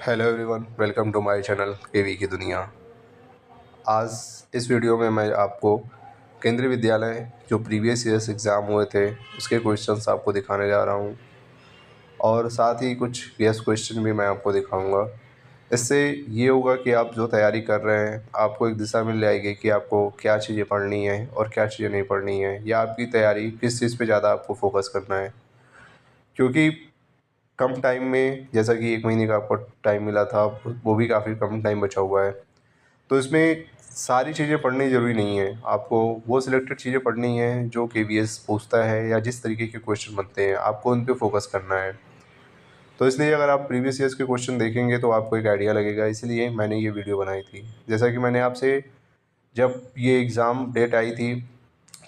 Hello everyone, welcome to my channel KV की दुनिया। आज इस वीडियो में मैं आपको केंद्रीय विद्यालय जो प्रीवियस ईयर्स एग्ज़ाम हुए थे उसके क्वेश्चंस आपको दिखाने जा रहा हूँ और साथ ही कुछ गेस क्वेश्चन भी मैं आपको दिखाऊंगा। इससे ये होगा कि आप जो तैयारी कर रहे हैं आपको एक दिशा मिल जाएगी कि आपको क्या चीज़ें पढ़नी है और क्या चीज़ें नहीं पढ़नी है, या आपकी तैयारी किस चीज़ पे ज़्यादा आपको फोकस करना है। क्योंकि कम टाइम में, जैसा कि 1 महीने का आपको टाइम मिला था, वो भी काफ़ी कम टाइम बचा हुआ है। तो इसमें सारी चीज़ें पढ़नी ज़रूरी नहीं है। आपको वो सिलेक्टेड चीज़ें पढ़नी हैं जो केवीएस पूछता है या जिस तरीके के क्वेश्चन बनते हैं, आपको उन पे फ़ोकस करना है। तो इसलिए अगर आप प्रीवियस ईयर्स के क्वेश्चन देखेंगे तो आपको एक आइडिया लगेगा, इसलिए मैंने ये वीडियो बनाई थी। जैसा कि मैंने आपसे जब ये एग्ज़ाम डेट आई थी,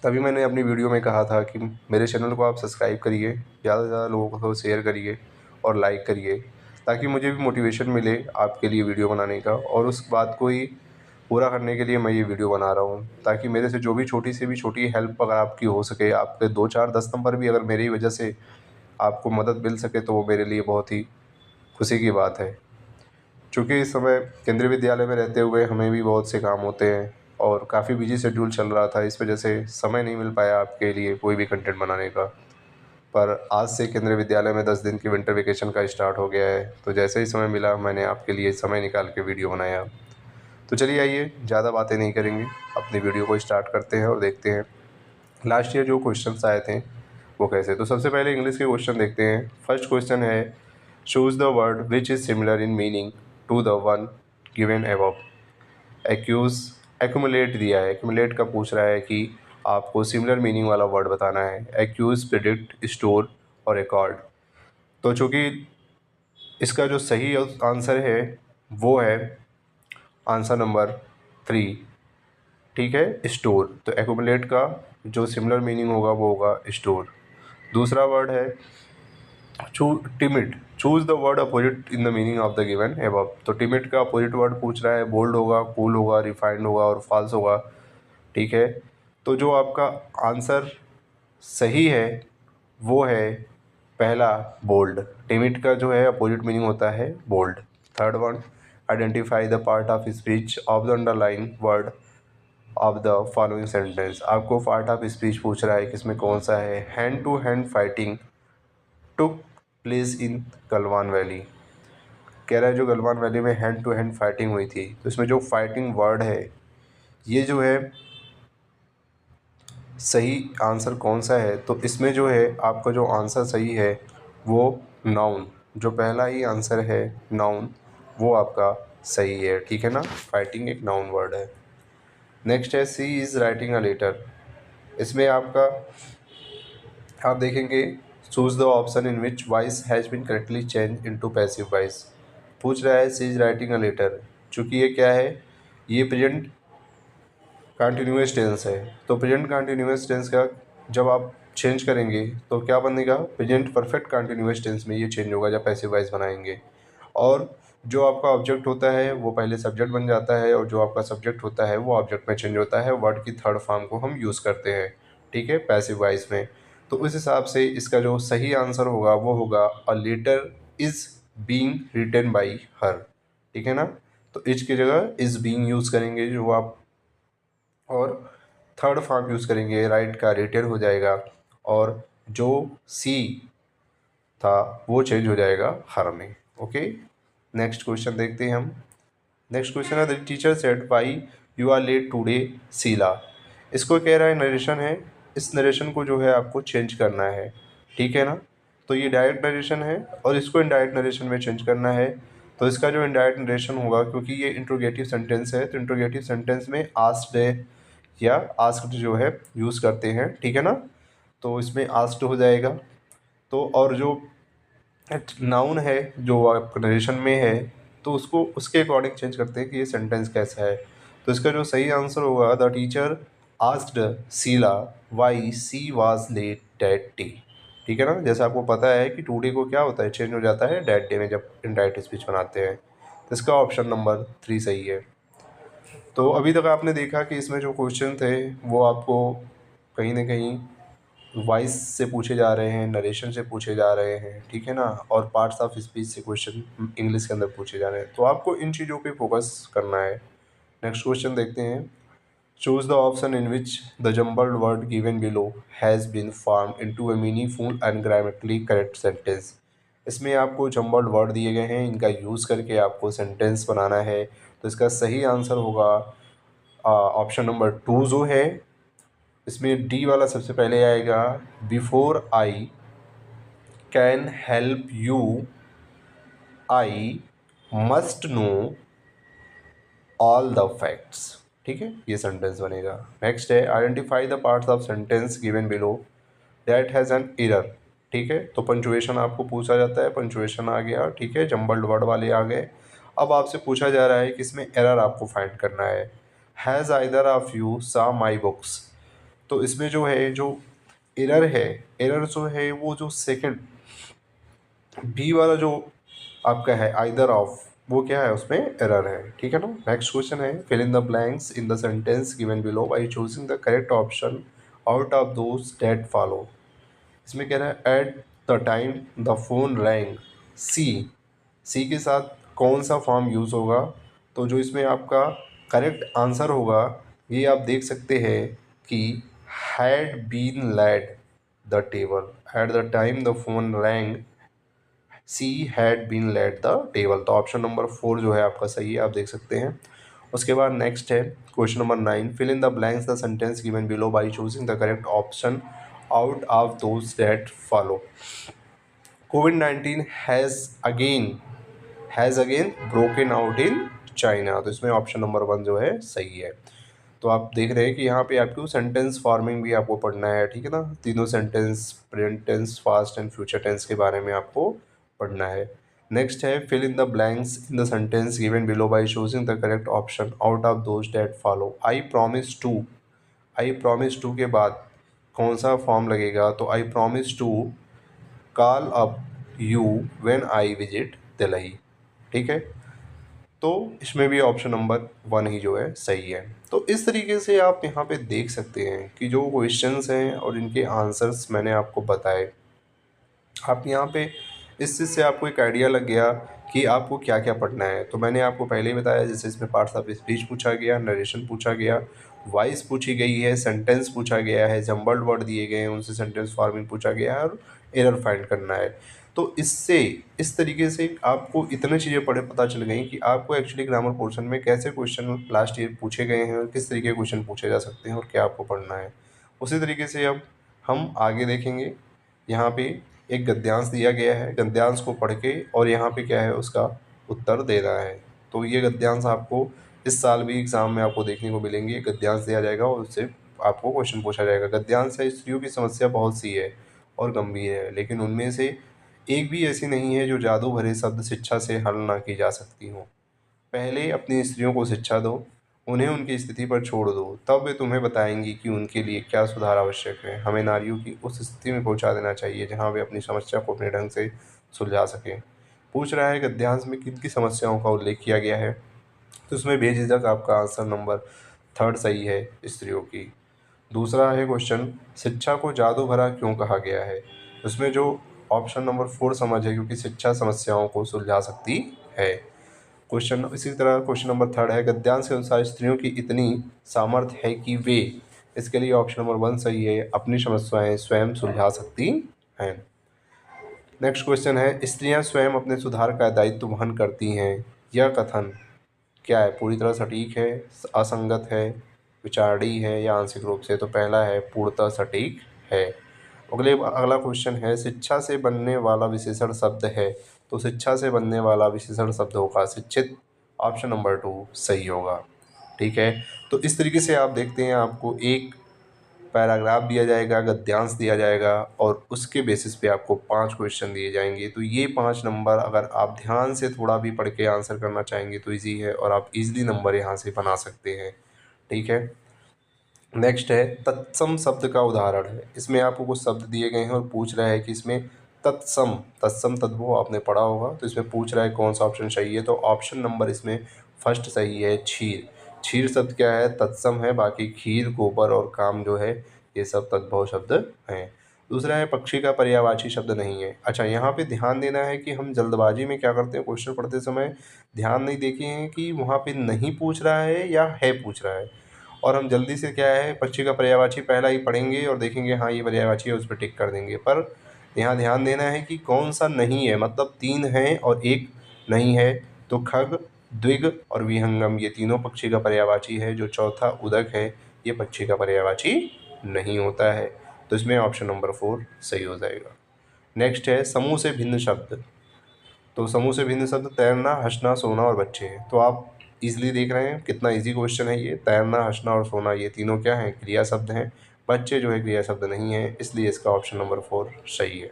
तभी मैंने अपनी वीडियो में कहा था कि मेरे चैनल को आप सब्सक्राइब करिए, ज़्यादा से ज़्यादा लोगों को शेयर करिए और लाइक करिए, ताकि मुझे भी मोटिवेशन मिले आपके लिए वीडियो बनाने का। और उस बात को ही पूरा करने के लिए मैं ये वीडियो बना रहा हूँ, ताकि मेरे से जो भी छोटी से भी छोटी हेल्प अगर आपकी हो सके, आपके 2 4 10 नंबर भी अगर मेरी वजह से आपको मदद मिल सके, तो वो मेरे लिए बहुत ही खुशी की बात है। चूँकि इस समय केंद्रीय विद्यालय में रहते हुए हमें भी बहुत से काम होते हैं और काफ़ी बिजी शेड्यूल चल रहा था, इस वजह से समय नहीं मिल पाया आपके लिए कोई भी कंटेंट बनाने का। पर आज से केंद्रीय विद्यालय में 10 दिन की विंटर वेकेशन का स्टार्ट हो गया है, तो जैसे ही समय मिला मैंने आपके लिए समय निकाल के वीडियो बनाया। तो चलिए आइए, ज़्यादा बातें नहीं करेंगे, अपनी वीडियो को स्टार्ट करते हैं और देखते हैं लास्ट ईयर जो क्वेश्चंस आए थे वो कैसे। तो सबसे पहले इंग्लिश के क्वेश्चन देखते हैं। फर्स्ट क्वेश्चन है, choose the word which is similar in meaning to the one given above. Accuse, accumulate दिया है। एक्यूमुलेट का पूछ रहा है कि आपको सिमिलर मीनिंग वाला वर्ड बताना है। एक्यूज़, प्रेडिक्ट, स्टोर और रिकॉर्ड। तो चूँकि इसका जो सही आंसर है वो है आंसर नंबर 3, ठीक है, स्टोर। तो एक्यूमुलेट का जो सिमिलर मीनिंग होगा वो होगा स्टोर। दूसरा वर्ड है timid. Choose the word opposite in the meaning of the given above. तो टिमिड का अपोजिट वर्ड पूछ रहा है। बोल्ड होगा, कूल होगा, रिफाइंड होगा और फॉल्स होगा, ठीक है। तो जो आपका आंसर सही है वो है पहला, बोल्ड। टिमिड का जो है अपोजिट मीनिंग होता है bold. Third one, identify the part of speech of the underline word of the following sentence. आपको पार्ट ऑफ स्पीच पूछ रहा है कि इसमें कौन सा है। Hand to hand fighting took place in Galwan valley. कह रहा है जो गलवान वैली में हैंड टू हैंड फाइटिंग हुई थी, तो इसमें जो फाइटिंग वर्ड है ये जो है सही आंसर कौन सा है। तो इसमें जो है आपका जो आंसर सही है वो नाउन, जो पहला ही आंसर है नाउन, वो आपका सही है, ठीक है ना। फाइटिंग एक नाउन वर्ड है। नेक्स्ट है, she is writing a letter. इसमें आपका आप देखेंगे, choose the option in which voice has been correctly change into passive voice. पूछ रहा है she is writing a letter. चूँकि ये क्या है, ये प्रेजेंट कंटिन्यूअस टेंस है। तो प्रेजेंट कंटिन्यूअस टेंस का जब आप चेंज करेंगे तो क्या बनेगा, प्रेजेंट परफेक्ट कंटिन्यूअस टेंस में ये चेंज होगा जब पैसिव वॉइस बनाएंगे। और जो आपका ऑब्जेक्ट होता है वो पहले सब्जेक्ट बन जाता है, और जो आपका सब्जेक्ट होता है वो ऑब्जेक्ट में चेंज होता है। वर्ड की थर्ड फॉर्म को हम यूज़ करते हैं, ठीक है, पैसिव वॉइस में। तो उस हिसाब से इसका जो सही आंसर होगा वो होगा a letter is being written by her, ठीक है ना। तो इज की जगह इज़ बीइंग यूज़ करेंगे जो आप, और थर्ड फॉर्म यूज़ करेंगे, राइट का रिटेन हो जाएगा, और जो सी था वो चेंज हो जाएगा हर में। ओके, नेक्स्ट क्वेश्चन देखते हैं हम। नेक्स्ट क्वेश्चन है, the teacher said why you are late today Sheela. इसको कह रहा है नरेशन है, इस नरेशन को जो है आपको चेंज करना है, ठीक है ना। तो ये डायरेक्ट नरेशन है और इसको इनडायरेक्ट नरेशन में चेंज करना है। तो इसका जो इनडायरेक्ट नरेशन होगा, क्योंकि ये इंट्रोगेटिव सेंटेंस है, तो इंट्रोगेटिव सेंटेंस में आस्क्ड या आस्क्ड जो है यूज़ करते हैं, ठीक है ना। तो इसमें आस्क्ड हो जाएगा। तो और जो नाउन है जो आपका नरेशन में है, तो उसको उसके अकॉर्डिंग चेंज करते हैं कि ये सेंटेंस कैसा है। तो इसका जो सही आंसर होगा, the teacher asked Sheela why she was late that day, ठीक है ना। जैसे आपको पता है कि टुडे को क्या होता है, चेंज हो जाता है दैट डे में जब इनडायरेक्ट स्पीच बनाते हैं। तो इसका ऑप्शन नंबर 3 सही है। तो अभी तक आपने देखा कि इसमें जो क्वेश्चन थे वो आपको कहीं ना कहीं वॉइस से पूछे जा रहे हैं, नरेशन से पूछे जा रहे हैं, ठीक है ना, और पार्ट्स ऑफ स्पीच से क्वेश्चन इंग्लिश के अंदर पूछे जा रहे हैं। तो आपको इन चीज़ों पे फोकस करना है। नेक्स्ट क्वेश्चन देखते हैं। Choose the option in which the jumbled word given below has been formed into a meaningful and grammatically correct sentence. इसमें आपको जम्बल्ड वर्ड दिए गए हैं, इनका यूज़ करके आपको सेंटेंस बनाना है। तो इसका सही आंसर होगा ऑप्शन नंबर 2 जो है। इसमें डी वाला सबसे पहले आएगा। Before I can help you I must know all the facts. ठीक है, ये सेंटेंस बनेगा। नेक्स्ट है identify the parts of sentence given below that has an error. ठीक है, तो पंचुएशन आपको पूछा जाता है, पंचुएशन आ गया। ठीक है, जम्बल्ड वर्ड वाले आ गए। अब आपसे पूछा जा रहा है कि इसमें एरर आपको फाइंड करना है। हैज़ आइदर ऑफ यू सा माई बुक्स। तो इसमें जो है, जो एरर है, एरर जो है वो जो सेकंड बी वाला जो आपका है आइदर ऑफ, वो क्या है, उसमें एरर है। ठीक है ना। नेक्स्ट क्वेश्चन है fill in the blanks in the sentence given below by choosing the correct option out of those that follow. इसमें कह रहा है at the time the phone rang C. C के साथ कौन सा फॉर्म यूज़ होगा? तो जो इसमें आपका करेक्ट आंसर होगा, ये आप देख सकते हैं कि had been laid the table. At the time the phone rang she had been laid the table. तो ऑप्शन नंबर 4 जो है आपका सही है, आप देख सकते हैं। उसके बाद नेक्स्ट है question number 9 fill in the blanks the sentence given below by choosing the correct option out of those that follow. कोविड-19 has again broken out in China. तो इसमें ऑप्शन नंबर 1 जो है सही है। तो आप देख रहे हैं कि यहाँ पे आपको सेंटेंस फॉर्मिंग भी आपको पढ़ना है। ठीक है ना, तीनों sentence, present tense, past and future tense के बारे में आपको पढ़ना है। नेक्स्ट है fill in the blanks in the sentence given below by choosing the correct option out of those that follow. I promise to. I promise to के बाद कौन सा फॉर्म लगेगा? तो I promise to call up you when I visit Delhi. ठीक है, तो इसमें भी ऑप्शन नंबर 1 ही जो है सही है। तो इस तरीके से आप यहाँ पे देख सकते हैं कि जो क्वेश्चंस हैं और इनके आंसर्स मैंने आपको बताए, आप यहाँ पे इस चीज़ से आपको एक आइडिया लग गया कि आपको क्या क्या पढ़ना है। तो मैंने आपको पहले ही बताया, जैसे इसमें पार्ट्स ऑफ स्पीच पूछा गया, नरेशन पूछा गया, वॉइस पूछी गई है, सेंटेंस पूछा गया है, जम्बल्ड वर्ड दिए गए हैं, उनसे सेंटेंस फॉर्मिंग पूछा गया है और एरर फाइंड करना है। तो इससे इस तरीके से आपको इतनी चीज़ें पता चल गई कि आपको एक्चुअली ग्रामर पोर्शन में कैसे क्वेश्चन लास्ट ईयर पूछे गए हैं और किस तरीके के क्वेश्चन पूछे जा सकते हैं और क्या आपको पढ़ना है। उसी तरीके से अब हम आगे देखेंगे। यहाँ पे एक गद्यांश दिया गया है, गद्यांश को पढ़ के और यहाँ पे क्या है, उसका उत्तर देना है। तो ये गद्यांश आपको इस साल भी एग्ज़ाम में आपको देखने को मिलेंगे। गद्यांश दिया जाएगा और उससे आपको क्वेश्चन पूछा जाएगा। गद्यांश है, स्त्रियों की समस्या बहुत सी है और गंभीर है, लेकिन उनमें से एक भी ऐसी नहीं है जो जादू भरे शब्द शिक्षा से हल ना की जा सकती हो। पहले अपनी स्त्रियों को शिक्षा दो, उन्हें उनकी स्थिति पर छोड़ दो, तब वे तुम्हें बताएंगी कि उनके लिए क्या सुधार आवश्यक है। हमें नारियों की उस स्थिति में पहुंचा देना चाहिए जहां वे अपनी समस्या को अपने ढंग से सुलझा सकें। पूछ रहा है गद्यांश में किन की समस्याओं का उल्लेख किया गया है? तो उसमें बेझिझक आपका आंसर नंबर 3 सही है, स्त्रियों की। दूसरा है क्वेश्चन, शिक्षा को जादू भरा क्यों कहा गया है? उसमें जो ऑप्शन नंबर 4 समझ है, क्योंकि शिक्षा समस्याओं को सुलझा सकती है। क्वेश्चन इसी तरह क्वेश्चन नंबर 3 है, गद्यांश के अनुसार स्त्रियों की इतनी सामर्थ्य है कि वे, इसके लिए ऑप्शन नंबर 1 सही है, अपनी समस्याएं स्वयं सुलझा सकती हैं। नेक्स्ट क्वेश्चन है, स्त्रियां स्वयं अपने सुधार का दायित्व वहन करती हैं। यह कथन क्या है? पूरी तरह सटीक है, असंगत है, विचारणी है या आंशिक रूप से? तो पहला है पूर्णतः सटीक है। अगला क्वेश्चन है, शिक्षा से बनने वाला विशेषण शब्द है। तो शिक्षा से बनने वाला विशेषण शब्द होगा शिक्षित। ऑप्शन नंबर 2 सही होगा। ठीक है, तो इस तरीके से आप देखते हैं, आपको एक पैराग्राफ दिया जाएगा, गद्यांश दिया जाएगा और उसके बेसिस पे आपको 5 क्वेश्चन दिए जाएंगे। तो ये 5 नंबर अगर आप ध्यान से थोड़ा भी पढ़ के आंसर करना चाहेंगे तो ईजी है और आप इजीली नंबर यहाँ से बना सकते हैं। ठीक है, नेक्स्ट है तत्सम शब्द का उदाहरण है। इसमें आपको कुछ शब्द दिए गए हैं और पूछ रहा है कि इसमें तत्सम, तत्सम तद्भव आपने पढ़ा होगा। तो इसमें पूछ रहा है कौन सा ऑप्शन सही है। तो ऑप्शन नंबर इसमें फर्स्ट सही है, क्षीर। क्षीर शब्द क्या है? तत्सम है। बाकी खीर, गोबर और काम जो है, ये सब तद्भव शब्द हैं। दूसरा है पक्षी का पर्यायवाची शब्द नहीं है। अच्छा, यहाँ पे ध्यान देना है कि हम जल्दबाजी में क्या करते हैं, क्वेश्चन पढ़ते समय ध्यान नहीं देते हैं कि वहाँ पे नहीं पूछ रहा है या है पूछ रहा है, और हम जल्दी से क्या है पक्षी का पर्यायवाची पहला ही पढ़ेंगे और देखेंगे हाँ ये पर्यायवाची है, उस पर टिक कर देंगे। पर यहाँ ध्यान देना है कि कौन सा नहीं है, मतलब 3 हैं और 1 नहीं है। तो खग, द्विग और विहंगम ये तीनों पक्षी का पर्यायवाची है। जो चौथा उदक है ये पक्षी का पर्यायवाची नहीं होता है। तो इसमें ऑप्शन नंबर 4 सही हो जाएगा। नेक्स्ट है समूह से भिन्न शब्द। तो समूह से भिन्न शब्द तैरना, हंसना, सोना और बच्चे हैं। तो आप इजीली देख रहे हैं कितना इजी क्वेश्चन है ये। तैरना, हंसना और सोना ये तीनों क्या हैं, क्रिया शब्द हैं। बच्चे जो है क्रिया शब्द नहीं है, इसलिए इसका ऑप्शन नंबर 4 सही है।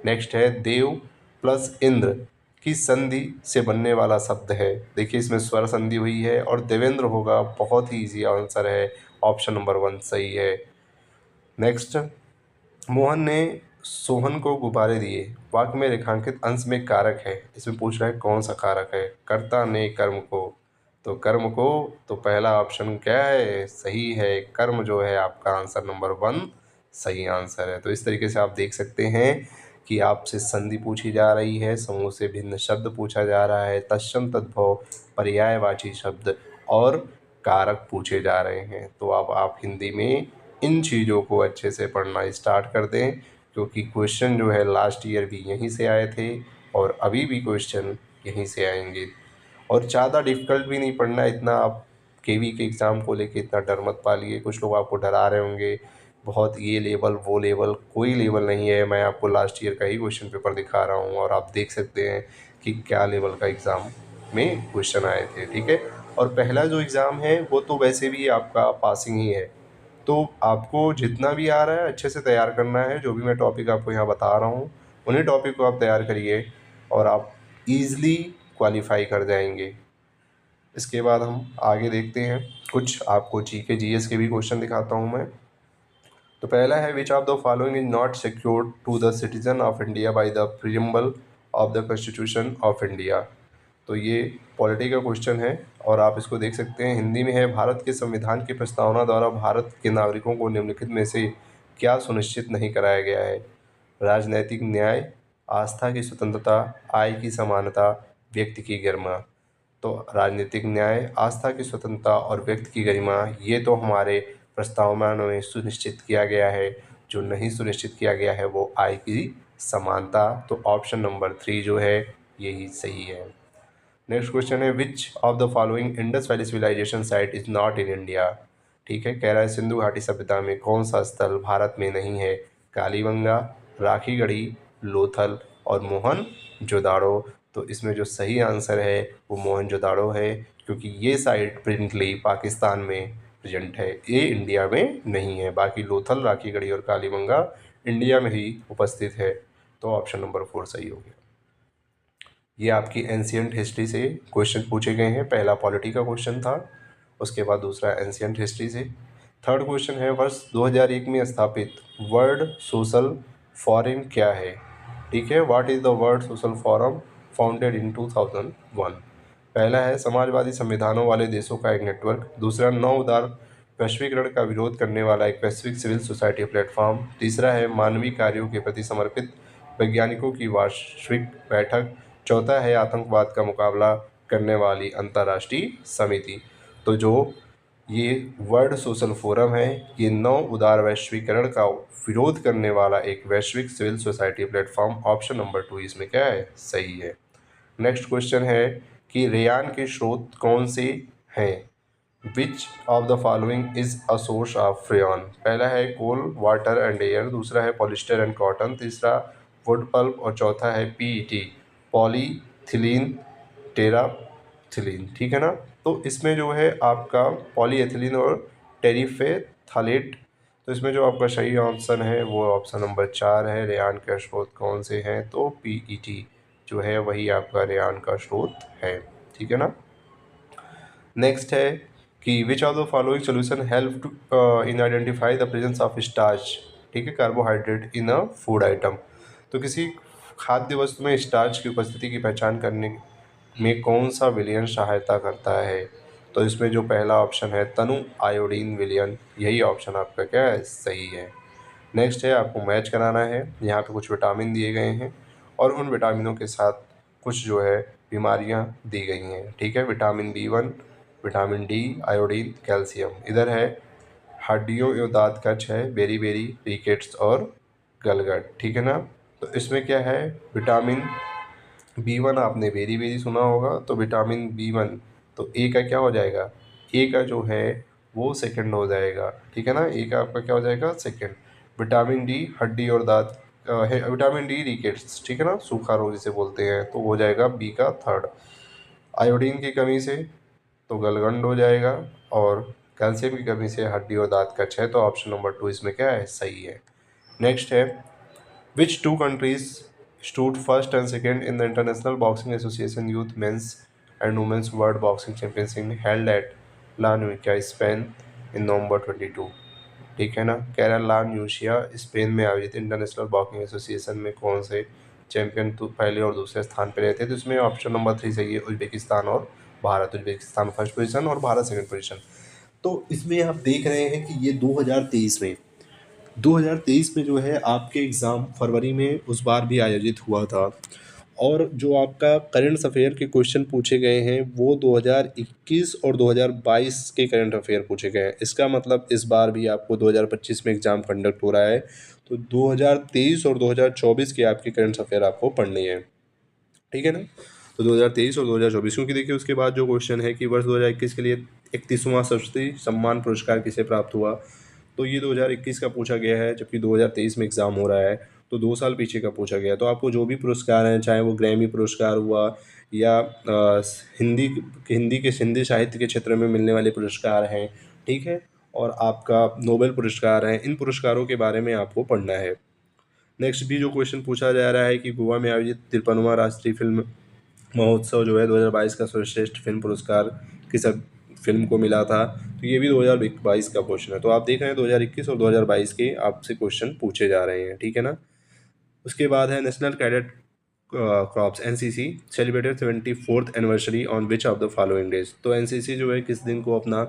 नेक्स्ट है देव प्लस इंद्र की संधि से बनने वाला शब्द है। देखिए इसमें स्वर संधि हुई है और देवेंद्र होगा, बहुत ही इजी आंसर है, ऑप्शन नंबर 1 सही है। नेक्स्ट, मोहन ने सोहन को गुब्बारे दिए। वाक्य में रेखांकित अंश में कारक है, इसमें पूछ रहा है कौन सा कारक है। कर्ता ने कर्म को, तो कर्म को तो पहला ऑप्शन क्या है, सही है। कर्म जो है आपका आंसर नंबर 1 सही आंसर है। तो इस तरीके से आप देख सकते हैं कि आपसे संधि पूछी जा रही है, समूह से भिन्न शब्द पूछा जा रहा है, तत्सम तद्भव पर्यायवाची शब्द और कारक पूछे जा रहे हैं। तो अब आप हिंदी में इन चीज़ों को अच्छे से पढ़ना स्टार्ट कर दें, क्योंकि क्वेश्चन जो है लास्ट ईयर भी यहीं से आए थे और अभी भी क्वेश्चन यहीं से आएंगे। और ज़्यादा डिफ़िकल्ट भी नहीं पढ़ना, इतना आप केवी के एग्ज़ाम को लेके इतना डर मत पालिए। कुछ लोग आपको डरा रहे होंगे बहुत, ये लेवल वो लेवल, कोई लेवल नहीं है। मैं आपको लास्ट ईयर का ही क्वेश्चन पेपर दिखा रहा हूँ और आप देख सकते हैं कि क्या लेवल का एग्ज़ाम में क्वेश्चन आए थे, ठीक है। और पहला जो एग्ज़ाम है वो तो वैसे भी आपका पासिंग ही है। तो आपको जितना भी आ रहा है अच्छे से तैयार करना है। जो भी मैं टॉपिक आपको यहाँ बता रहा हूँ उन्हीं टॉपिक को आप तैयार करिए और आप ईज़िली क्वालिफाई कर जाएंगे। इसके बाद हम आगे देखते हैं, कुछ आपको जीके जीएस के भी क्वेश्चन दिखाता हूँ मैं। तो पहला है which of the following is not secured to the citizen of India by the preamble of the constitution of India. तो ये पॉलिटी का क्वेश्चन है और आप इसको देख सकते हैं। हिंदी में है, भारत के संविधान की प्रस्तावना द्वारा भारत के नागरिकों को निम्नलिखित में से क्या सुनिश्चित नहीं कराया गया है। राजनैतिक न्याय, आस्था की स्वतंत्रता, आय की समानता, व्यक्ति की गरिमा। तो राजनीतिक न्याय, आस्था की स्वतंत्रता और व्यक्ति की गरिमा ये तो हमारे प्रस्तावना में सुनिश्चित किया गया है। जो नहीं सुनिश्चित किया गया है वो आय की समानता। तो ऑप्शन नंबर 3 जो है यही सही है। नेक्स्ट क्वेश्चन है which of the following Indus valley civilisation site is not in India. ठीक है, कह रहा है सिंधु घाटी सभ्यता में कौन सा स्थल भारत में नहीं है। कालीबंगा, राखीगढ़ी, लोथल और मोहनजोदाड़ो। तो इसमें जो सही आंसर है वो मोहनजोदाड़ो है, क्योंकि ये साइट प्रेजेंटली पाकिस्तान में प्रेजेंट है, ये इंडिया में नहीं है। बाकी लोथल, राखीगढ़ी और कालीबंगा इंडिया में ही उपस्थित है। तो ऑप्शन नंबर 4 सही हो गया। ये आपकी एंशियंट हिस्ट्री से क्वेश्चन पूछे गए हैं। पहला पॉलिटी का क्वेश्चन था, उसके बाद दूसरा एंशियंट हिस्ट्री से। थर्ड क्वेश्चन है वर्ष 2001 में स्थापित वर्ल्ड सोशल फोरम क्या है। ठीक है, what is the world social forum founded in 2001। पहला है समाजवादी संविधानों वाले देशों का एक नेटवर्क। दूसरा, नौ उदार वैश्वीकरण का विरोध करने वाला एक वैश्विक सिविल सोसाइटी प्लेटफॉर्म। तीसरा है मानवीय कार्यों के प्रति समर्पित वैज्ञानिकों की वार्षिक बैठक। चौथा है आतंकवाद का मुकाबला करने वाली अंतर्राष्ट्रीय समिति। तो जो ये वर्ल्ड सोशल फोरम है ये नौ उदार वैश्वीकरण का विरोध करने वाला एक वैश्विक civil society platform. Option number 2 इसमें क्या है, सही है। नेक्स्ट क्वेश्चन है कि रेयान के स्रोत कौन से हैं। Which of the following is a source of rayon. पहला है कोल, वाटर एंड एयर। दूसरा है पॉलिस्टर एंड कॉटन। तीसरा वुड पल्प और चौथा है पीईटी, पॉलीथिलीन टेराथिलीन। ठीक है ना। तो इसमें जो है आपका पॉलीएथिलीन और टेरिफेथालेट। तो इसमें जो आपका सही ऑप्शन है वो ऑप्शन नंबर 4 है। रेयान के स्रोत कौन से हैं, तो पीईटी जो है वही आपका रेयान का स्रोत है। ठीक है ना। नेक्स्ट है कि which of the following solution help to in identify the presence of starch. ठीक है, carbohydrate in a food item. तो किसी खाद्य वस्तु में स्टार्च की उपस्थिति की पहचान करने में कौन सा विलयन सहायता करता है। तो इसमें जो पहला ऑप्शन है तनु आयोडीन विलयन, यही ऑप्शन आपका क्या है, सही है। नेक्स्ट है आपको मैच कराना है। यहाँ पे कुछ विटामिन दिए गए हैं और उन विटामिनों के साथ कुछ जो है बीमारियाँ दी गई हैं, ठीक है। Vitamin B1, vitamin D, iodine, calcium. इधर है हड्डियों एवं दांत का क्षय, बेरी-बेरी, रिकेट्स और गलगट, ठीक है ना। तो इसमें क्या है, विटामिन B1 आपने बेरी-बेरी सुना होगा, तो विटामिन B1 तो ए का क्या हो जाएगा, ए का जो है वो सेकंड हो जाएगा, ठीक है ना। ए का आपका क्या हो जाएगा, सेकंड। विटामिन डी हड्डी और दांत है, विटामिन डी रिकेट्स, ठीक है ना, सूखा रोग जिसे बोलते हैं, तो हो जाएगा बी का थर्ड। आयोडीन की कमी से तो गलगंड हो जाएगा, और कैल्शियम की कमी से हड्डी और दांत का क्षय, तो ऑप्शन नंबर 2 इसमें क्या है, सही है। नेक्स्ट है, which two countries stood first and second in the International Boxing Association Youth Men's and Women's World Boxing Championship held at La Nucia, Spain in November 22? ठीक है ना, कह रहा ला न्यूशिया स्पेन में आयोजित इंटरनेशनल बॉक्सिंग एसोसिएशन में कौन से चैंपियन तो पहले और दूसरे स्थान पर रहे थे। तो इसमें ऑप्शन नंबर 3 सही है, उज्बेकिस्तान और भारत। उज्बेकिस्तान फर्स्ट पोजीशन और भारत सेकंड पोजीशन। तो इसमें आप देख रहे हैं कि ये 2023 में जो है आपके एग्ज़ाम फरवरी में उस बार भी आयोजित हुआ था, और जो आपका करंट अफेयर के क्वेश्चन पूछे गए हैं वो 2021 और 2022 के करंट अफेयर पूछे गए हैं। इसका मतलब इस बार भी आपको 2025 में एग्ज़ाम कंडक्ट हो रहा है, तो 2023 और 2024 के आपके करंट अफेयर आपको पढ़ने हैं, ठीक है ना। तो 2023 और 2024, क्योंकि देखिए उसके बाद जो क्वेश्चन है कि वर्ष 2021 के लिए 31वां सरस्वती सम्मान पुरस्कार किसे प्राप्त हुआ, तो ये 2021 का पूछा गया है, जबकि 2023 में एग्ज़ाम हो रहा है, तो 2 साल पीछे का पूछा गया है। तो आपको जो भी पुरस्कार हैं, चाहे वो ग्रैमी पुरस्कार हुआ या हिंदी साहित्य के क्षेत्र में मिलने वाले पुरस्कार हैं, ठीक है, और आपका नोबेल पुरस्कार हैं, इन पुरस्कारों के बारे में आपको पढ़ना है। नेक्स्ट भी जो क्वेश्चन पूछा जा रहा है कि गोवा में आयोजित 53वां राष्ट्रीय फिल्म महोत्सव जो है 2022 का सर्वश्रेष्ठ फिल्म पुरस्कार किस फिल्म को मिला था, तो ये भी 2022 का क्वेश्चन है। तो आप देख रहे हैं 2021 और 2022 के आपसे क्वेश्चन पूछे जा रहे हैं, ठीक है ना। उसके बाद है national cadet crops NCC celebrated 74th anniversary on which of the following days. तो एनसीसी जो है किस दिन को अपना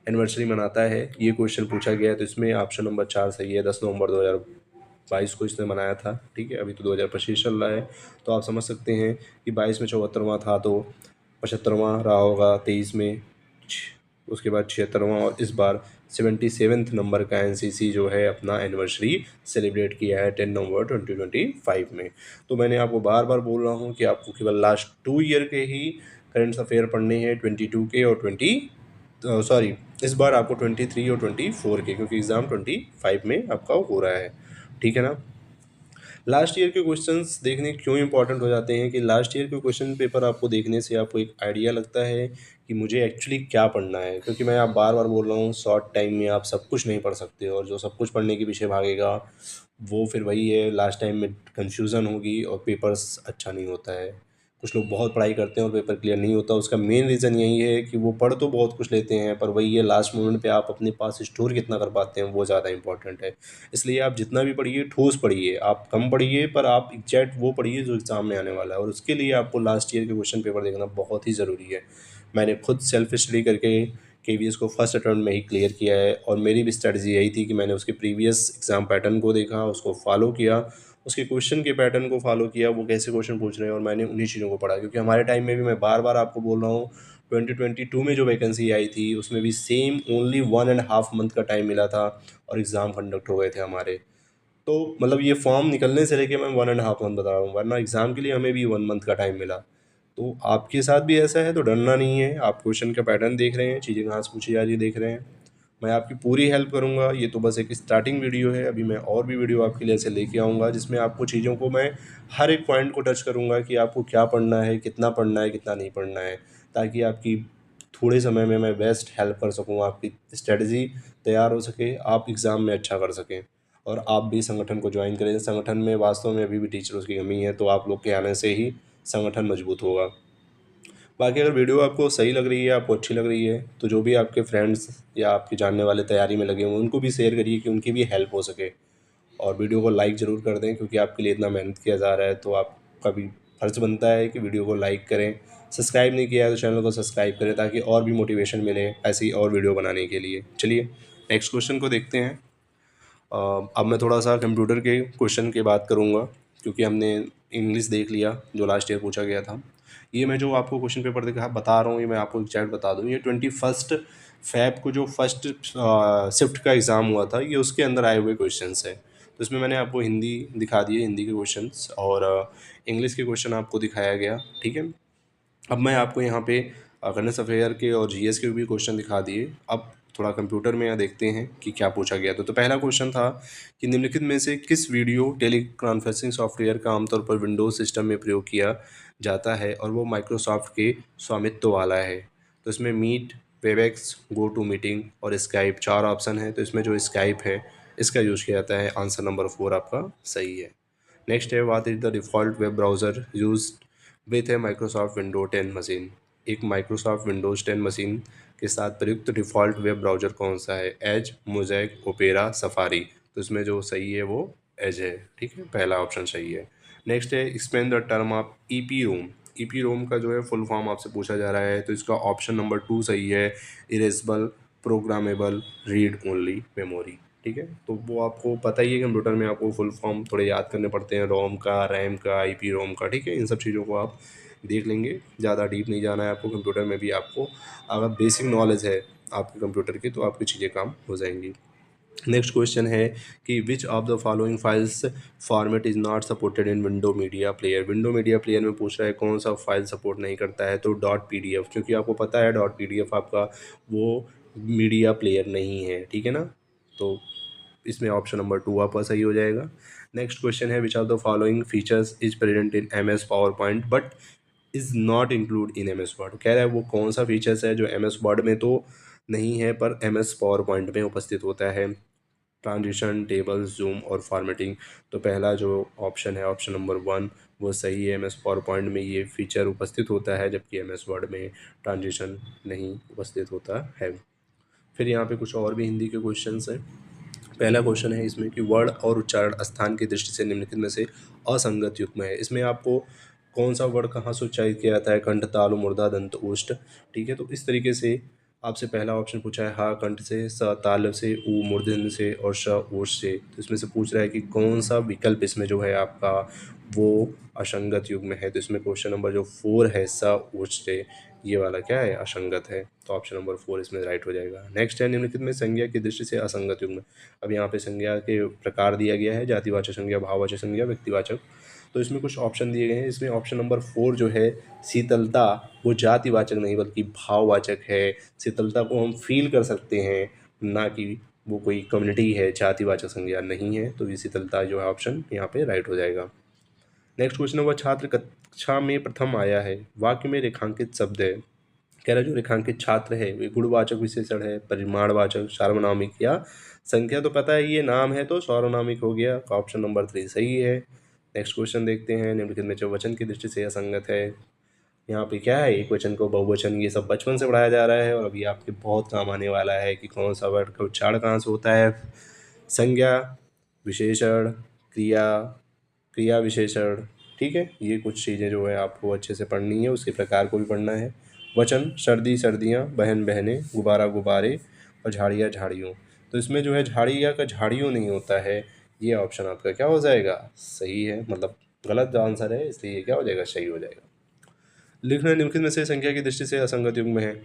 एनिवर्सरी मनाता है, ये क्वेश्चन पूछा गया है। तो इसमें ऑप्शन नंबर 4 सही है, 10 नवंबर 2022 को इसने मनाया था, ठीक है। अभी तो 2025 चल रहा है, तो आप समझ सकते हैं कि 22 में 74वां था, तो 75वां रहा होगा, 23 में उसके बाद 76वां, और इस बार 77th नंबर का एनसीसी जो है अपना एनिवर्सरी सेलिब्रेट किया है 10 नवंबर 2025 में। तो मैंने आपको बार बार बोल रहा हूँ कि आपको केवल लास्ट 2 ईयर के ही करंट अफेयर पढ़ने हैं, 22 के और इस बार आपको 23 और 24 के, क्योंकि एग्ज़ाम 25 में आपका हो रहा है, ठीक है ना। लास्ट ईयर के क्वेश्चंस देखने क्यों इंपॉर्टेंट हो जाते हैं कि लास्ट ईयर के क्वेश्चन पेपर आपको देखने से आपको एक आइडिया लगता है कि मुझे एक्चुअली क्या पढ़ना है, क्योंकि मैं आप बार बार बोल रहा हूँ शॉर्ट टाइम में आप सब कुछ नहीं पढ़ सकते, और जो सब कुछ पढ़ने के पीछे भागेगा वो फिर वही है, लास्ट टाइम में कन्फ्यूज़न होगी और पेपर्स अच्छा नहीं होता है। कुछ लोग बहुत पढ़ाई करते हैं और पेपर क्लियर नहीं होता, उसका मेन रीज़न यही है कि वो पढ़ तो बहुत कुछ लेते हैं, पर वही है लास्ट मोमेंट पे आप अपने पास स्टोर कितना कर पाते हैं वो ज़्यादा इंपॉर्टेंट है। इसलिए आप जितना भी पढ़िए ठोस पढ़िए, आप कम पढ़िए पर आप एग्जैक्ट वो पढ़िए जो एग्ज़ाम में आने वाला है, और उसके लिए आपको लास्ट ईयर के क्वेश्चन पेपर देखना बहुत ही ज़रूरी है। मैंने खुद सेल्फ स्टडी करके केवीएस को फर्स्ट अटेम्प्ट में ही क्लियर किया है, और मेरी भी स्ट्रेटजी यही थी कि मैंने उसके प्रीवियस एग्ज़ाम पैटर्न को देखा, उसको फॉलो किया, उसके क्वेश्चन के पैटर्न को फॉलो किया, वो कैसे क्वेश्चन पूछ रहे हैं, और मैंने उन्हीं चीज़ों को पढ़ा। क्योंकि हमारे टाइम में भी, मैं बार बार आपको बोल रहा हूँ, 2022 में जो वैकेंसी आई थी उसमें भी सेम ओनली 1.5 मंथ का टाइम मिला था, और एग्ज़ाम कंडक्ट हो गए थे हमारे। तो मतलब ये फॉर्म निकलने से लेके मैं 1.5 मंथ बता रहा हूँ, वरना एग्ज़ाम के लिए हमें भी 1 मंथ का टाइम मिला। तो आपके साथ भी ऐसा है तो डरना नहीं है, आप क्वेश्चन का पैटर्न देख रहे हैं, चीज़ें कहाँ से पूछी जा रही है देख रहे हैं, मैं आपकी पूरी हेल्प करूँगा। ये तो बस एक स्टार्टिंग वीडियो है, अभी मैं और भी वीडियो आपके लिए ऐसे लेके आऊँगा जिसमें आपको चीज़ों को मैं हर एक पॉइंट को टच करूँगा कि आपको क्या पढ़ना है, कितना पढ़ना है, कितना नहीं पढ़ना है, ताकि आपकी थोड़े समय में मैं बेस्ट हेल्प कर सकूँ, आपकी स्ट्रेटजी तैयार हो सके, आप एग्ज़ाम में अच्छा कर सकें, और आप भी संगठन को ज्वाइन करें। संगठन में वास्तव में अभी भी टीचर्स की कमी है, तो आप लोग के आने से ही संगठन मजबूत होगा। बाकी अगर वीडियो आपको सही लग रही है, आपको अच्छी लग रही है, तो जो भी आपके फ्रेंड्स या आपके जानने वाले तैयारी में लगे हों उनको भी शेयर करिए कि उनकी भी हेल्प हो सके, और वीडियो को लाइक ज़रूर कर दें, क्योंकि आपके लिए इतना मेहनत किया जा रहा है, तो आपका भी फ़र्ज़ बनता है कि वीडियो को लाइक करें। सब्सक्राइब नहीं किया है तो चैनल को सब्सक्राइब करें, ताकि और भी मोटिवेशन मिले ऐसी और वीडियो बनाने के लिए। चलिए नेक्स्ट क्वेश्चन को देखते हैं। अब मैं थोड़ा सा कंप्यूटर के क्वेश्चन की बात करूँगा, क्योंकि हमने इंग्लिश देख लिया जो लास्ट ईयर पूछा गया था। ये मैं जो आपको क्वेश्चन पेपर दिखा बता रहा हूँ, ये मैं आपको एग्जैक्ट बता दूँ, ये 21 फ़रवरी को जो फर्स्ट शिफ्ट का एग्ज़ाम हुआ था, ये उसके अंदर आए हुए क्वेश्चंस हैं। तो इसमें मैंने आपको हिंदी दिखा दिए, हिंदी के क्वेश्चंस, और इंग्लिश के क्वेश्चन आपको दिखाया गया, ठीक है। अब मैं आपको यहाँ पे करंट अफेयर के और जीएस के भी क्वेश्चन दिखा दिए। अब थोड़ा कंप्यूटर में यहाँ देखते हैं कि क्या पूछा गया। तो पहला क्वेश्चन था कि निम्नलिखित में से किस वीडियो टेलीकॉन्फ्रेंसिंग सॉफ्टवेयर का आमतौर पर विंडोज सिस्टम में प्रयोग किया जाता है और वो माइक्रोसॉफ्ट के स्वामित्व वाला है। तो इसमें Meet, Webex, go to meeting और स्काइप, 4 ऑप्शन है। तो इसमें जो स्काइप है इसका यूज़ किया जाता है। आंसर नंबर 4 आपका सही है। नेक्स्ट है, what is the default web browser used with है माइक्रोसॉफ्ट विंडो 10 मशीन। एक माइक्रोसॉफ्ट विंडोज़ 10 मशीन के साथ प्रयुक्त डिफ़ॉल्ट वेब ब्राउज़र कौन सा है? Edge, Mosaic, Opera, Safari. तो इसमें जो सही है वो एज है, ठीक है, पहला ऑप्शन सही है। नेक्स्ट है, explain the term of EPROM. EPROM का जो है फुल फॉर्म आपसे पूछा जा रहा है, तो इसका ऑप्शन नंबर 2 सही है, erasable programmable read only memory, ठीक है। तो वो आपको पता ही है, कंप्यूटर में आपको फुल फॉर्म थोड़े याद करने पड़ते हैं, रोम का, रैम का, आईपी रोम का, ठीक है। इन सब चीज़ों को आप देख लेंगे, ज़्यादा डीप नहीं जाना है आपको। कंप्यूटर में भी आपको अगर बेसिक नॉलेज है आपके कंप्यूटर की, तो आपकी चीज़ें काम हो जाएंगी। नेक्स्ट क्वेश्चन है कि which of the following files format is not supported in window media player. Window media player में पूछ रहा है कौन सा फाइल सपोर्ट नहीं करता है, तो डॉट पीडीएफ, क्योंकि आपको पता है डॉट पीडीएफ आपका वो मीडिया प्लेयर नहीं है, ठीक है ना। तो इसमें ऑप्शन नंबर 2 आपका सही हो जाएगा। नेक्स्ट क्वेश्चन है, which of the following features is present in M S PowerPoint but is not include in M S Word. कह रहा है वो कौन सा फीचर्स है जो एम एस वर्ड में तो नहीं है पर एम एस पावर पॉइंट में उपस्थित होता है। ट्रांजिशन, टेबल्स, जूम और फॉर्मेटिंग। तो पहला जो ऑप्शन है, ऑप्शन नंबर 1, वो सही है। एम एस पावर पॉइंट में ये फीचर उपस्थित होता है, जबकि एम एस वर्ड में ट्रांजिशन नहीं उपस्थित होता है। फिर यहाँ पे कुछ और भी हिंदी के क्वेश्चंस हैं। पहला क्वेश्चन है इसमें कि वर्ण और उच्चारण स्थान की दृष्टि से निम्नलिखित में से असंगत युग्म है। इसमें आपको कौन सा वर्ण कहाँ से उच्चारित किया जाता है? कंठ, तालु, मूर्धा, दंत, ओष्ठ, ठीक है। तो इस तरीके से आपसे पहला ऑप्शन पूछा है, हा कंठ से, स तालु से, ऊ मूर्धन्य से और श ओष्ठ से। तो इसमें से पूछ रहा है कि कौन सा विकल्प इसमें जो है आपका वो असंगत युग्म है। तो इसमें क्वेश्चन नंबर जो 4 है, स ओष्ठ से, ये वाला क्या है? असंगत है। तो ऑप्शन नंबर 4 इसमें राइट हो जाएगा। नेक्स्ट है, निम्नलिखित में संज्ञा की दृष्टि से असंगत युग्म। अब यहाँ पे संज्ञा के प्रकार दिया गया है, जातिवाचक संज्ञा, भाववाचक संज्ञा, व्यक्तिवाचक। तो इसमें कुछ ऑप्शन दिए गए हैं। इसमें ऑप्शन नंबर 4 जो है, शीतलता, वो जातिवाचक नहीं बल्कि भाववाचक है। शीतलता को हम फील कर सकते हैं, ना कि वो कोई कम्युनिटी है। जातिवाचक संज्ञा नहीं है, तो ये शीतलता जो है ऑप्शन यहाँ पे राइट हो जाएगा। नेक्स्ट क्वेश्चन है, वह छात्र कक्षा में प्रथम आया है, वाक्य में रेखांकित शब्द है। कह रहा है जो रेखांकित छात्र है वे गुणवाचक विशेषण है, परिमाणवाचक, सार्वनामिक या संख्या। तो पता है ये नाम है तो सार्वनामिक हो गया। ऑप्शन नंबर 3 सही है। नेक्स्ट क्वेश्चन देखते हैं, निम्नलिखित में जो वचन की दृष्टि से असंगत है। यहाँ पे क्या है, एक वचन को बहुवचन, ये सब बचपन से पढ़ाया जा रहा है और अभी आपके बहुत काम आने वाला है कि कौन सा वर्ड का उच्चारण कहाँ से होता है। संज्ञा, विशेषण, क्रिया, क्रिया विशेषण, ठीक है। ये कुछ चीज़ें जो है आपको अच्छे से पढ़नी है, उसके प्रकार को भी पढ़ना है। वचन, सर्दी सर्दियाँ, बहन बहनें, गुब्बारा गुब्बारे और झाड़ियाँ झाड़ियों। तो इसमें जो है झाड़ियाँ का झाड़ियों नहीं होता है। ये ऑप्शन आपका क्या हो जाएगा? सही है, मतलब गलत आंसर है, इसलिए ये क्या हो जाएगा? सही हो जाएगा। लिखना निम्नलिखित में से संख्या की दृष्टि से असंगत युग्म है।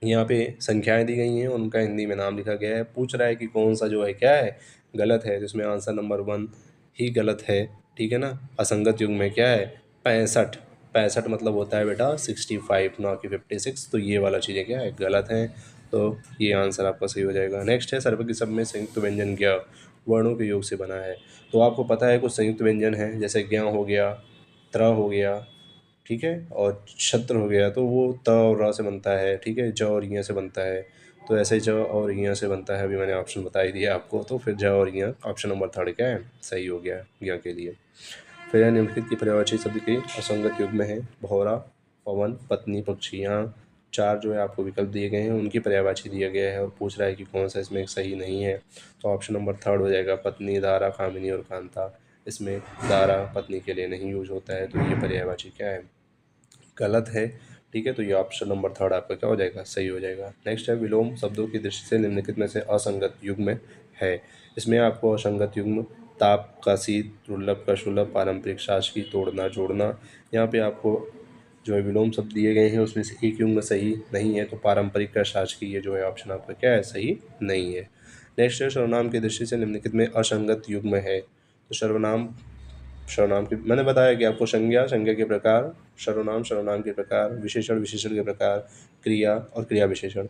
यहाँ पे संख्याएं दी गई हैं, उनका हिंदी में नाम लिखा गया है। पूछ रहा है कि कौन सा जो है क्या है? गलत है। जिसमें आंसर नंबर 1 ही गलत है, ठीक है ना। असंगत युग्म में क्या है? 65। 65 मतलब होता है बेटा 65, ना कि 56। तो ये वाला चीज़ें क्या है? गलत हैं। तो ये आंसर आपका सही हो जाएगा। नेक्स्ट है, सर्व के सब में संयुक्त व्यंजन ज्ञ वर्णों के योग से बना है। तो आपको पता है कुछ संयुक्त व्यंजन है, जैसे ज्ञ हो गया, त्र हो गया, ठीक है, और छत्र हो गया, तो वो त और र से बनता है, ठीक है। ज और ञ से बनता है, तो ऐसे ज और ञ से बनता है। अभी मैंने ऑप्शन बता ही दिया आपको, तो फिर ज और ञ ऑप्शन नंबर 3 क्या है? सही हो गया ज्ञ के लिए। फिर है, निम्नलिखित की पर्यायवाची शब्द के असंगत युग्म है। भौरा, पवन, पत्नी, पक्षी। यहाँ 4 जो है आपको विकल्प दिए गए हैं, उनकी पर्यायवाची दिया गया है और पूछ रहा है कि कौन सा इसमें सही नहीं है। तो ऑप्शन नंबर 3 हो जाएगा, पत्नी, दारा, कामिनी और कांता। इसमें दारा पत्नी के लिए नहीं यूज होता है, तो ये पर्यायवाची क्या है? गलत है, ठीक है। तो ये ऑप्शन नंबर 3 आपका क्या हो जाएगा? सही हो जाएगा। नेक्स्ट है, विलोम शब्दों की दृष्टि से निम्नलिखित में से असंगत युग्म है। इसमें आपको असंगत युग्म, ताप का शीत, दुर्लभ का सुलभ, पारंपरिक शासकीय, तोड़ना जोड़ना, यहाँ पे आपको जो है विलोम शब्द दिए गए हैं उसमें से एक युग्म सही नहीं है, तो पारंपरिक का शासकीय ये जो है ऑप्शन आपका क्या है, सही नहीं है। नेक्स्ट है सर्वनाम की दृष्टि से निम्नलिखित में असंगत युग्म है। तो सर्वनाम, सर्वनाम की मैंने बताया कि आपको संज्ञा, संज्ञा के प्रकार, सर्वनाम, सर्वनाम के प्रकार, विशेषण, विशेषण के प्रकार, क्रिया और क्रिया विशेषण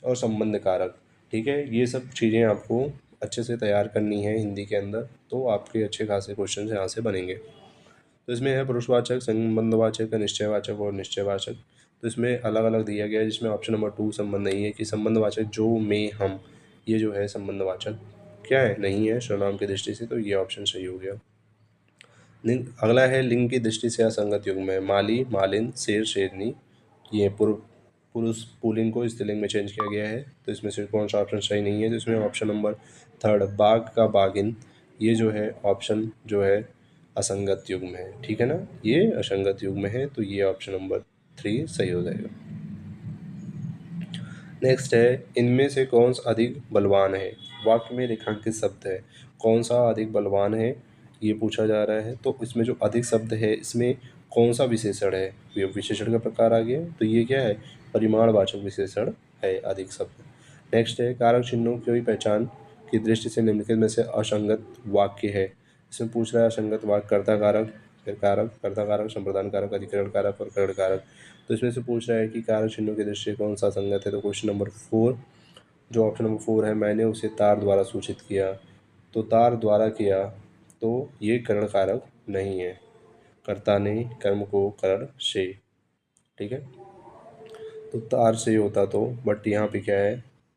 और संबंध कारक। ठीक है, ये सब चीज़ें आपको अच्छे से तैयार करनी है हिंदी के अंदर, तो आपके अच्छे खासे क्वेश्चन यहाँ से बनेंगे। तो इसमें है पुरुषवाचक, संबंधवाचक, निश्चयवाचक और निश्चयवाचक। तो इसमें अलग अलग दिया गया है, जिसमें ऑप्शन नंबर 2 संबंध नहीं है कि संबंधवाचक जो, मैं, हम, ये जो है संबंधवाचक क्या है, नहीं है सर्वनाम की दृष्टि से, तो ये ऑप्शन सही हो गया। अगला है लिंग की दृष्टि से असंगत युग्म है। माली, मालिन, शेर, शेरनी, ये पुरुष पुल्लिंग को स्त्रीलिंग में चेंज किया गया है, तो इसमें से कौन सा ऑप्शन सही नहीं है, तो इसमें ऑप्शन नंबर 3 बाघ का बागिन, ये जो है ऑप्शन जो है असंगत युग्म है। ठीक है ना, ये असंगत युग्म है, तो ये ऑप्शन नंबर 3 सही हो जाएगा। नेक्स्ट है इनमें से कौन सा अधिक बलवान है। वाक्य में रेखांकित शब्द है, कौन सा अधिक बलवान है ये पूछा जा रहा है। तो इसमें जो अधिक शब्द है इसमें कौन सा विशेषण है, ये विशेषण का प्रकार आ गया, तो ये क्या है, परिमाणवाचक विशेषण है अधिक शब्द। नेक्स्ट है कारक चिन्हों की पहचान की दृष्टि से निम्नलिखित में से असंगत वाक्य है। इसमें पूछ रहा है असंगत वाक्य कर्ता कारक, फिर कारक, कर्ता कारक, संप्रदान कारक, अधिकरण कारक और करण कारक। तो इसमें से पूछ रहा है कि कारक चिन्हों की दृष्टि से कौन सा संगत है, तो क्वेश्चन नंबर 4 जो ऑप्शन नंबर 4 है, मैंने उसे तार द्वारा सूचित किया, तो तार द्वारा किया, तो ये करण कारक नहीं है, कर्ता ने कर्म को करण से, ठीक है, तो तार से होता तो, बट यहाँ पे क्या है,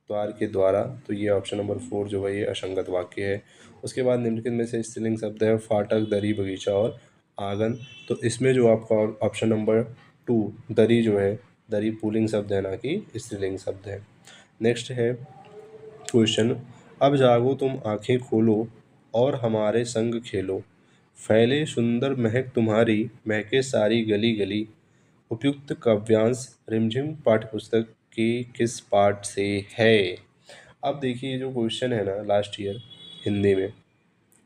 तार के द्वारा, तो ये ऑप्शन नंबर 4 जो है ये असंगत वाक्य है। उसके बाद निम्नलिखित में से स्त्रीलिंग शब्द है फाटक, दरी, बगीचा और आंगन। तो इसमें जो आपका ऑप्शन नंबर 2 दरी जो है, दरी पुल्लिंग शब्द है ना कि स्त्रीलिंग शब्द है। नेक्स्ट है क्वेश्चन, अब जागो तुम आंखें खोलो और हमारे संग खेलो, फैले सुंदर महक तुम्हारी, महके सारी गली गली, उपयुक्त काव्यांश रिमझिम पाठ्यपुस्तक के किस पाठ से है। अब देखिए जो क्वेश्चन है ना लास्ट ईयर हिंदी में,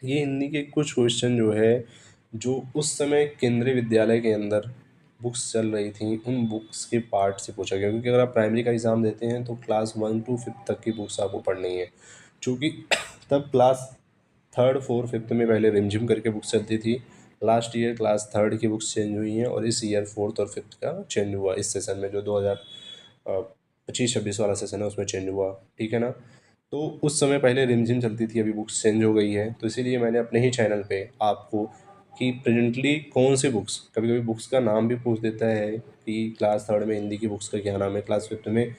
ये हिंदी के कुछ क्वेश्चन जो है जो उस समय केंद्रीय विद्यालय के अंदर बुक्स चल रही थी उन बुक्स के पार्ट से पूछा गया, क्योंकि अगर आप प्राइमरी का एग्ज़ाम देते हैं तो क्लास 1 to 5 तक की बुक्स आपको पढ़नी है, चूँकि तब क्लास 3rd 4th 5th में पहले रिमझिम करके बुक्स चलती थी। लास्ट ईयर क्लास 3rd की बुक्स चेंज हुई हैं और इस ईयर 4th और 5th का चेंज हुआ, इस सेशन में जो 2025-26 वाला सेशन है उसमें चेंज हुआ। ठीक है ना, तो उस समय पहले रिमझिम चलती थी, अभी बुक्स चेंज हो गई है, तो इसीलिए मैंने अपने ही चैनल पे आपको कि प्रेजेंटली कौन सी बुक्स, कभी कभी बुक्स का नाम भी पूछ देता है कि क्लास 3rd में हिंदी की बुक्स का क्या नाम है, क्लास 5th में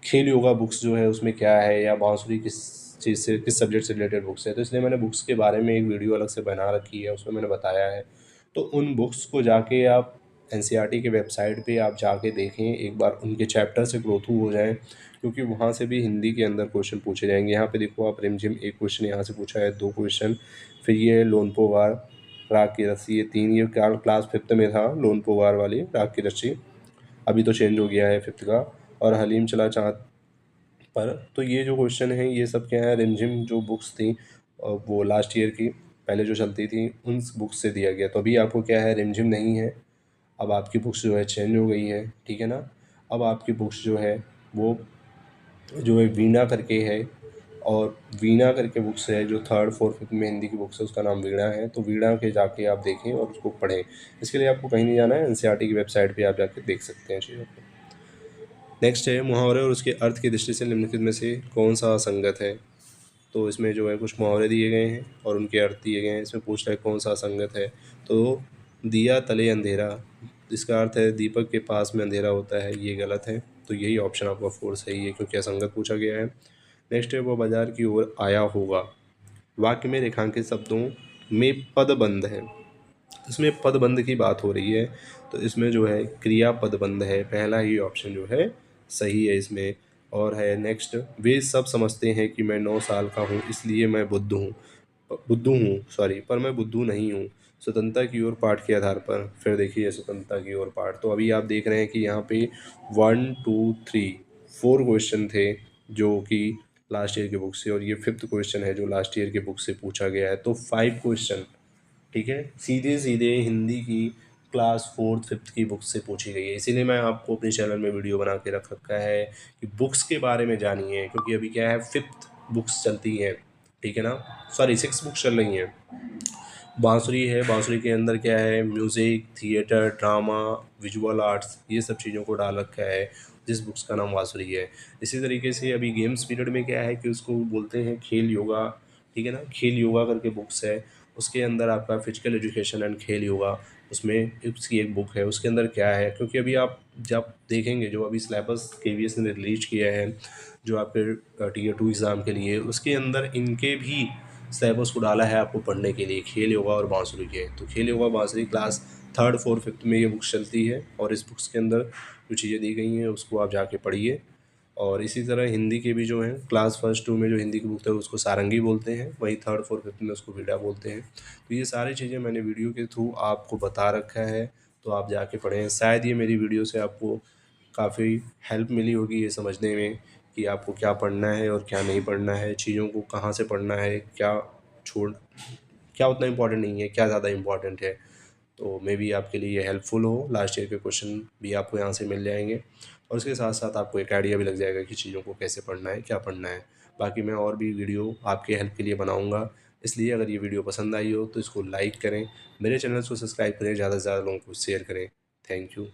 खेल योगा बुक्स जो है उसमें क्या है, या बांसुरी किस चीज़ से, किस सब्जेक्ट से रिलेटेड बुक्स है, तो इसलिए मैंने बुक्स के बारे में एक वीडियो अलग से बना रखी है, उसमें मैंने बताया है। तो उन बुक्स को जाके आप एनसीईआरटी के वेबसाइट पे आप जाके देखें, एक बार उनके चैप्टर से गो थ्रू हो जाएं, क्योंकि वहाँ से भी हिंदी के अंदर क्वेश्चन पूछे जाएंगे। यहाँ पे देखो आप रिमझिम एक क्वेश्चन यहाँ से पूछा है, 2 क्वेश्चन, फिर ये लोन पोवार, राग की रस्सी, ये 3, ये क्लास 5th में था लोन पोवार वाली राग की रस्सी, अभी तो चेंज हो गया है 5th का, और हलीम चला चाँद पर। तो ये जो क्वेश्चन है ये सब क्या है, रिमझिम जो बुक्स थी वो लास्ट ईयर की पहले जो चलती थी उन बुक्स से दिया गया, तो अभी आपको क्या है, रिमझिम नहीं है, अब आपकी बुक्स जो है चेंज हो गई है। ठीक है ना, अब आपकी बुक्स जो है वो जो है वीणा करके है, और वीणा करके बुक्स है जो 3rd 4th 5th में हिंदी की बुक्स है उसका नाम वीणा है, तो वीणा के जाके आप देखें और उसको पढ़ें। इसके लिए आपको कहीं नहीं जाना है, एनसीईआरटी की वेबसाइट पे आप जाके देख सकते हैं चीज़ों को। नेक्स्ट है मुहावरे और उसके अर्थ की दृष्टि से निम्नलिखित में से कौन सा असंगत है। तो इसमें जो है कुछ मुहावरे दिए गए हैं और उनके अर्थ दिए गए हैं, इसमें पूछ रहा है कौन सा असंगत है। तो दिया तले अंधेरा, इसका अर्थ है दीपक के पास में अंधेरा होता है, ये गलत है, तो यही ऑप्शन आपका 4 सही है क्योंकि असंगत पूछा गया है। नेक्स्ट है वो बाजार की ओर आया होगा, वाक्य में रेखांकित शब्दों में पदबंध है, इसमें पदबंध की बात हो रही है, तो इसमें जो है क्रिया पदबंध है, पहला ही ऑप्शन जो है सही है इसमें। और है नेक्स्ट, वे सब समझते हैं कि मैं 9 साल का हूँ इसलिए मैं बुद्धू हूँ सॉरी, पर मैं बुद्धू नहीं हूँ, स्वतंत्रता की ओर पाठ के आधार पर। फिर देखिए स्वतंत्रता की ओर पाठ, तो अभी आप देख रहे हैं कि यहाँ पे 1 2 3 4 क्वेश्चन थे जो कि लास्ट ईयर की बुक से, और ये 5th क्वेश्चन है जो लास्ट ईयर की बुक से पूछा गया है। तो 5 क्वेश्चन, ठीक है, सीधे सीधे हिंदी की क्लास 4th 5th की बुक से पूछी गई है। इसीलिए मैं आपको अपने चैनल में वीडियो बना के रख रखा है कि बुक्स के बारे में जानिए, क्योंकि अभी क्या है 5th बुक्स चलती हैं, ठीक है ना, सॉरी 6 बुक्स चल रही हैं। बांसुरी है, बांसुरी के अंदर क्या है, music, theatre, drama, visual arts, ये सब चीज़ों को डाल रखा है, जिस बुक्स का नाम बांसुरी है। इसी तरीके से अभी गेम्स पीरियड में क्या है कि उसको बोलते हैं खेल योगा, ठीक है ना, खेल योगा करके बुक्स है। उसके अंदर आपका फिजिकल एजुकेशन एंड खेल योगा, उसमें उसकी एक बुक है। उसके अंदर क्या है, क्योंकि अभी आप जब देखेंगे जो अभी सिलेबस केवीएस ने रिलीज किया है जो आपके टीयर 2 एग्ज़ाम के लिए, उसके अंदर इनके भी सिलेबस को डाला है आपको पढ़ने के लिए, खेल योगा और बांसुरी के। तो खेल योगा बांसुरी क्लास 3rd 4th 5th में ये बुक्स चलती है, और इस बुक्स के अंदर जो चीज़ें दी गई हैं उसको आप जाके पढ़िए। और इसी तरह हिंदी के भी जो हैं क्लास 1 2 में जो हिंदी की बुक है उसको सारंगी बोलते हैं, वहीं 3rd 4th 5th में उसको बीड़ा बोलते हैं। तो ये सारी चीज़ें मैंने वीडियो के थ्रू आपको बता रखा है, तो आप जाके पढ़ें। शायद ये मेरी वीडियो से आपको काफ़ी हेल्प मिली होगी ये समझने में कि आपको क्या पढ़ना है और क्या नहीं पढ़ना है, चीज़ों को कहाँ से पढ़ना है, क्या छोड़, क्या उतना इम्पोर्टेंट नहीं है, क्या ज़्यादा इम्पोर्टेंट है। तो मे बी आपके लिए ये हेल्पफुल हो। लास्ट ईयर के क्वेश्चन भी आपको यहाँ से मिल जाएंगे, और उसके साथ साथ आपको एक आइडिया भी लग जाएगा कि चीज़ों को कैसे पढ़ना है, क्या पढ़ना है। बाकी मैं और भी वीडियो आपके हेल्प के लिए बनाऊँगा, इसलिए अगर ये वीडियो पसंद आई हो तो इसको लाइक करें, मेरे चैनल को सब्सक्राइब करें, ज़्यादा से ज़्यादा लोगों को शेयर करें। Thank you.